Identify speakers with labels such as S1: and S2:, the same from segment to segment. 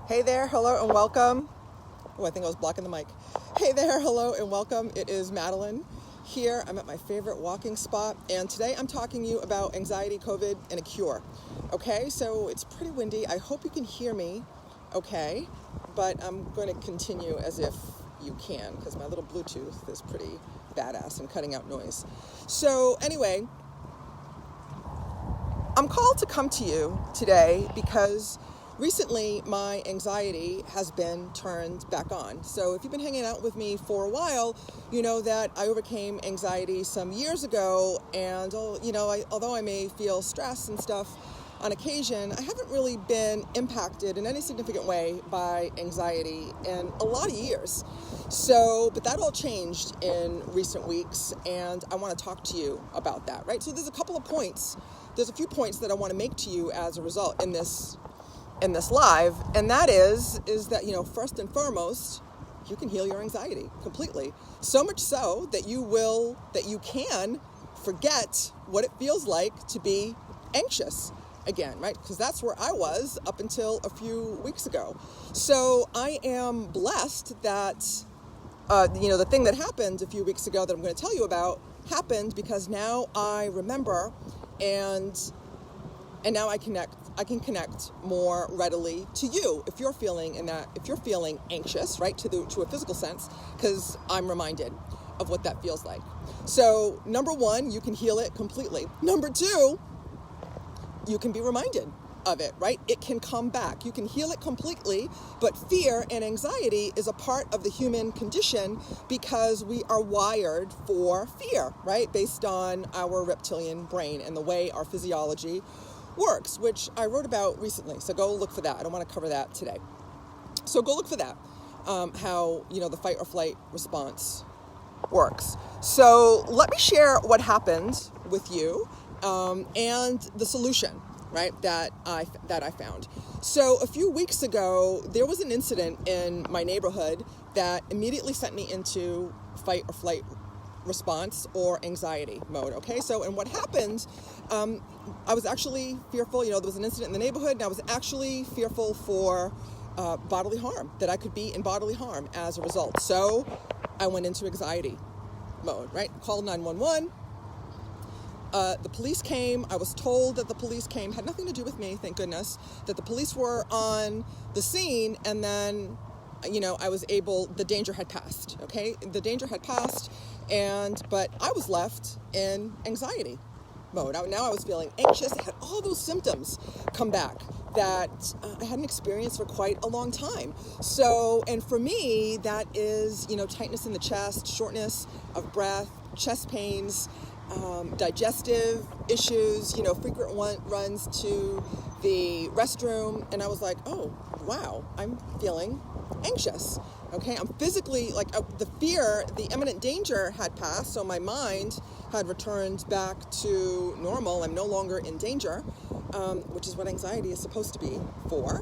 S1: Hey there, hello and welcome. Oh, I think I was blocking the mic. Hey there, hello and welcome. It is Madeline here. I'm at my favorite walking spot, and today I'm talking to you about anxiety, COVID, and a cure. Okay, so it's pretty windy. I hope you can hear me okay, but I'm going to continue as if you can because my little Bluetooth is pretty badass and cutting out noise. So anyway, I'm called to come to you today because recently my anxiety has been turned back on. So if you've been hanging out with me for a while, you know that I overcame anxiety some years ago, and although I may feel stress and stuff on occasion, I haven't really been impacted in any significant way by anxiety in a lot of years. But that all changed in recent weeks, and I want to talk to you about that, right? So there's a few points that I want to make to you as a result in this live, and that is that, first and foremost, you can heal your anxiety completely. So much so that you can forget what it feels like to be anxious again, right? Because that's where I was up until a few weeks ago. So I am blessed that, the thing that happened a few weeks ago that I'm going to tell you about happened because now I remember and now I can connect more readily to you if you're feeling anxious, right, to a physical sense, because I'm reminded of what that feels like. So number one, you can heal it completely. Number two, you can be reminded of it, right? It can come back. You can heal it completely, but fear and anxiety is a part of the human condition because we are wired for fear, right? Based on our reptilian brain and the way our physiology works, which I wrote about recently. So go look for that. I don't want to cover that today. So go look for that, how, the fight or flight response works. So let me share what happened with you and the solution, right, that I found. So a few weeks ago, there was an incident in my neighborhood that immediately sent me into fight or flight response or anxiety mode. Okay, and what happened, I was actually fearful. There was an incident in the neighborhood, and I was actually fearful for bodily harm, that I could be in bodily harm as a result. So I went into anxiety mode, right? Called 911. The police came. I was told that the police came. Had nothing to do with me, thank goodness, that the police were on the scene, and then the danger had passed, okay? The danger had passed, but I was left in anxiety mode. Now I was feeling anxious. I had all those symptoms come back that I hadn't experienced for quite a long time. So, and for me, that is, tightness in the chest, shortness of breath, chest pains, digestive issues, frequent runs to the restroom. And I was like, oh, wow, I'm feeling anxious. Okay, I'm physically, the fear, the imminent danger had passed, so my mind had returned back to normal. I'm no longer in danger, which is what anxiety is supposed to be for.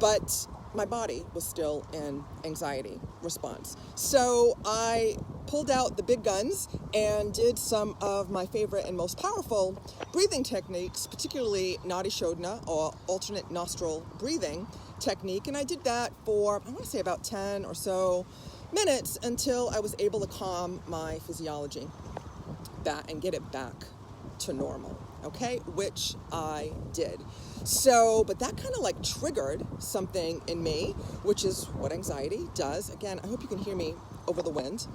S1: But my body was still in anxiety response. So I pulled out the big guns and did some of my favorite and most powerful breathing techniques, particularly Nadi Shodhana, or alternate nostril breathing technique. And I did that for, I want to say, about 10 or so minutes until I was able to calm my physiology back and get it back to normal. Okay, which I did. So, but that kind of triggered something in me, which is what anxiety does. Again, I hope you can hear me over the wind.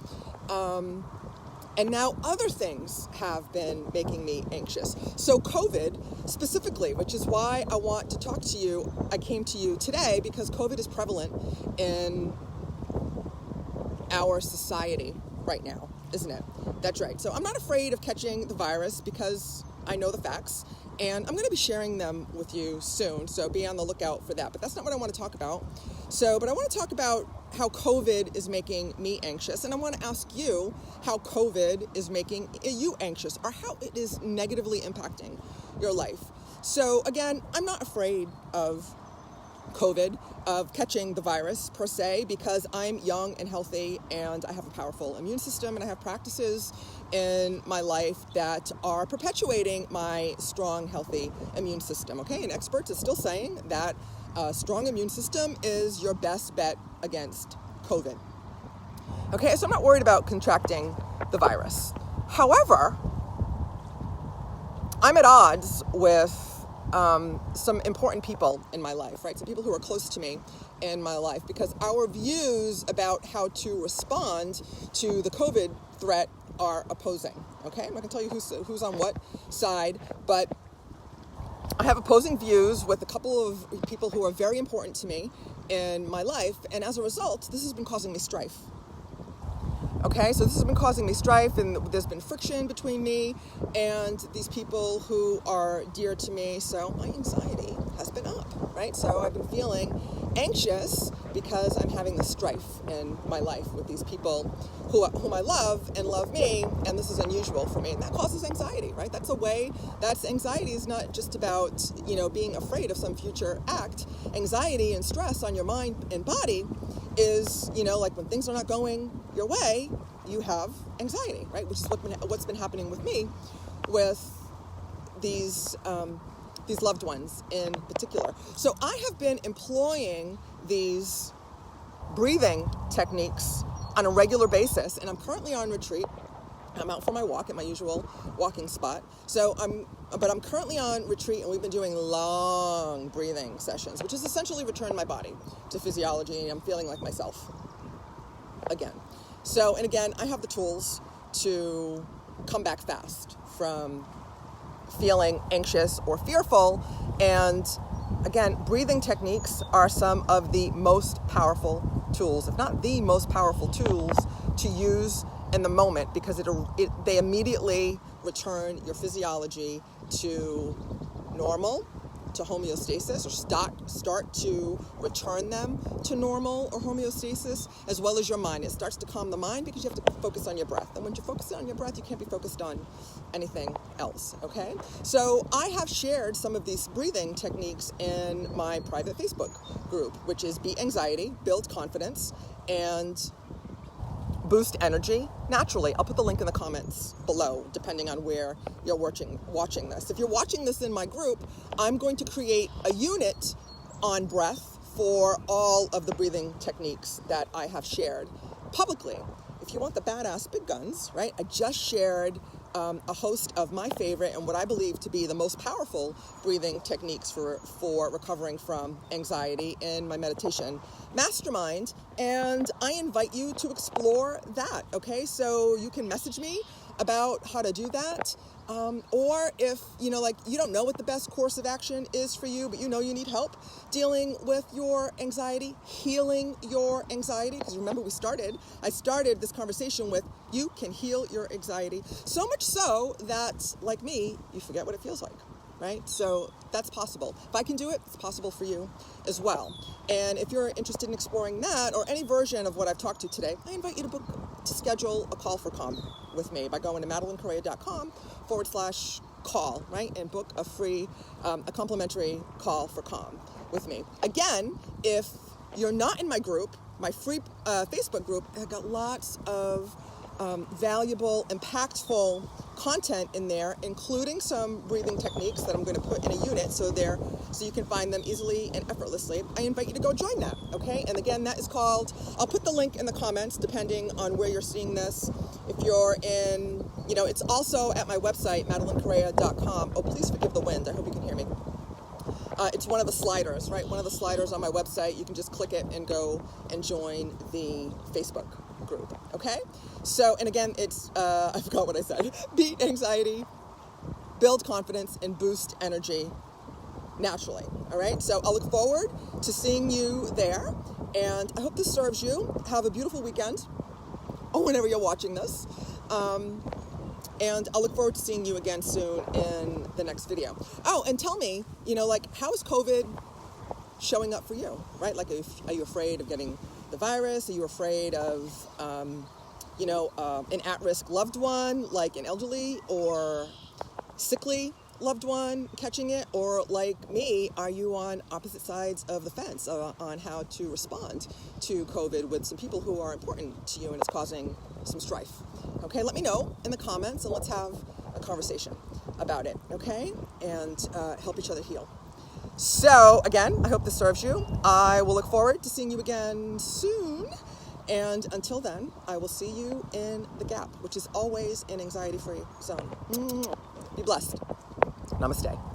S1: And now other things have been making me anxious. So COVID specifically, which is why I want to talk to you. I came to you today because COVID is prevalent in our society right now, isn't it? That's right. So I'm not afraid of catching the virus because I know the facts, and I'm going to be sharing them with you soon, so be on the lookout for that. But that's not what I want to talk about. But I want to talk about how COVID is making me anxious, and I want to ask you how COVID is making you anxious, or how it is negatively impacting your life. So again, I'm not afraid of COVID, of catching the virus per se, because I'm young and healthy and I have a powerful immune system, and I have practices in my life that are perpetuating my strong, healthy immune system. Okay, and experts are still saying that a strong immune system is your best bet against COVID. Okay, so I'm not worried about contracting the virus. However, I'm at odds with some important people in my life, right? Some people who are close to me in my life, because our views about how to respond to the COVID threat are opposing. Okay, I'm not going to tell you who's on what side, but I have opposing views with a couple of people who are very important to me in my life, and as a result, this has been causing me strife. Okay, so this has been causing me strife, and there's been friction between me and these people who are dear to me, so my anxiety has been up, right? So I've been feeling anxious because I'm having this strife in my life with these people whom I love and love me, and this is unusual for me, and that causes anxiety, right? That's anxiety is not just about, being afraid of some future act. Anxiety and stress on your mind and body is, like when things are not going your way, you have anxiety, right? Which is what's been happening with me with these loved ones in particular. So I have been employing these breathing techniques on a regular basis, and I'm currently on retreat. I'm out for my walk at my usual walking spot. But I'm currently on retreat, and we've been doing long breathing sessions, which has essentially returned my body to physiology, and I'm feeling like myself again. So, and again, I have the tools to come back fast from feeling anxious or fearful. And again, breathing techniques are some of the most powerful tools, if not the most powerful tools to use in the moment, because they immediately return your physiology to normal, to homeostasis, or start to return them to normal or homeostasis, as well as your mind. It starts to calm the mind because you have to focus on your breath. And when you're focused on your breath, you can't be focused on anything else, okay? So I have shared some of these breathing techniques in my private Facebook group, which is Beat Anxiety, Build Confidence, and Boost Energy Naturally. I'll put the link in the comments below, depending on where you're watching this. If you're watching this in my group, I'm going to create a unit on breath for all of the breathing techniques that I have shared publicly. If you want the badass big guns, right? I just shared a host of my favorite and what I believe to be the most powerful breathing techniques for recovering from anxiety in my meditation mastermind, and I invite you to explore that, okay? So you can message me about how to do that, or if, you don't know what the best course of action is for you, but you need help dealing with your anxiety, healing your anxiety, because remember I started this conversation with, you can heal your anxiety, so much so that, like me, you forget what it feels like, right? So that's possible. If I can do it, it's possible for you as well. And if you're interested in exploring that or any version of what I've talked to today, I invite you to schedule a call for calm with me by going to MadelineCorrea.com/call, right? And book a complimentary call for calm with me. Again, if you're not in my group, my free Facebook group, I've got lots of valuable, impactful content in there, including some breathing techniques that I'm going to put in a unit so you can find them easily and effortlessly. I invite you to go join that, okay? And again, that is called, I'll put the link in the comments depending on where you're seeing this. If you're in, it's also at my website, MadelineCorrea.com. Oh, please forgive the wind. I hope you can hear me. It's one of the sliders, right? One of the sliders on my website. You can just click it and go and join the Facebook group, okay? So, and again, it's, I forgot what I said. Beat anxiety, build confidence, and boost energy naturally, all right? So I'll look forward to seeing you there, and I hope this serves you. Have a beautiful weekend, whenever you're watching this. And I'll look forward to seeing you again soon in the next video. Oh, and tell me, how is COVID showing up for you, right? Like, are you afraid of getting the virus? Are you afraid of, an at-risk loved one, like an elderly or sickly loved one catching it? Or like me, are you on opposite sides of the fence on how to respond to COVID with some people who are important to you and it's causing some strife? Okay, let me know in the comments and let's have a conversation about it, okay? And help each other heal. So again, I hope this serves you. I will look forward to seeing you again soon. And until then, I will see you in the gap, which is always an anxiety-free zone. Be blessed. Namaste.